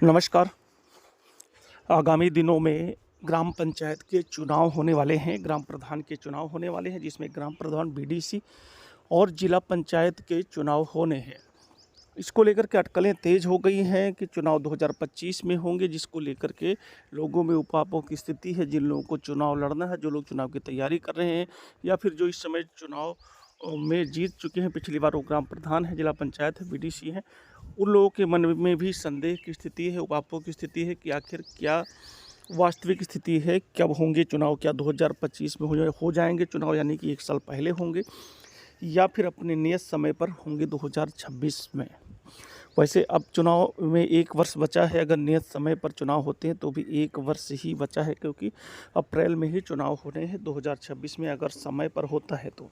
नमस्कार। आगामी दिनों में ग्राम पंचायत के चुनाव होने वाले हैं, ग्राम प्रधान के चुनाव होने वाले हैं, जिसमें ग्राम प्रधान, बीडीसी और जिला पंचायत के चुनाव होने हैं। इसको लेकर के अटकलें तेज़ हो गई हैं कि चुनाव 2025 में होंगे, जिसको लेकर के लोगों में उपापों की स्थिति है। जिन लोगों को चुनाव लड़ना है, जो लोग चुनाव की तैयारी कर रहे हैं या फिर जो इस समय चुनाव में जीत चुके हैं, पिछली बार वो ग्राम प्रधान है, जिला पंचायत है, बीडीसी हैं, उन लोगों के मन में भी संदेह की स्थिति है, उपापों की स्थिति है कि आखिर क्या वास्तविक स्थिति है, कब होंगे चुनाव, क्या 2025 में हो जाएंगे चुनाव, यानी कि 1 साल पहले होंगे या फिर अपने नियत समय पर होंगे 2026 में। वैसे अब चुनाव में 1 वर्ष बचा है। अगर नियत समय पर चुनाव होते हैं तो भी 1 वर्ष ही बचा है, क्योंकि अप्रैल में ही चुनाव होने हैं 2026 में, अगर समय पर होता है तो।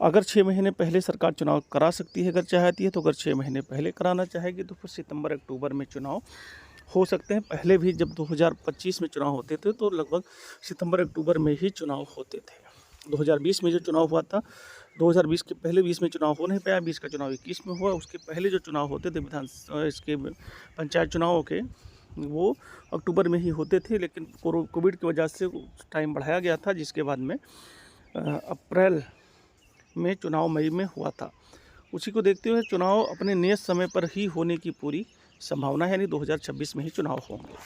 अगर 6 महीने पहले सरकार चुनाव करा सकती है अगर चाहती है तो, अगर 6 महीने पहले कराना चाहेगी तो फिर सितंबर अक्टूबर में चुनाव हो सकते हैं। पहले भी जब 2025 में चुनाव होते थे तो लगभग सितंबर अक्टूबर में ही चुनाव होते थे। 2020 में जो चुनाव हुआ था, 2020 के पहले 20 में चुनाव हो नहीं पाया, 20 का चुनाव 21 में हुआ। उसके पहले जो चुनाव होते थे इसके पंचायत चुनावों के, वो अक्टूबर में ही होते थे, लेकिन कोविड की वजह से टाइम बढ़ाया गया था, जिसके बाद में अप्रैल में चुनाव मई में हुआ था। उसी को देखते हुए चुनाव अपने नियत समय पर ही होने की पूरी संभावना है, यानी 2026 में ही चुनाव होंगे।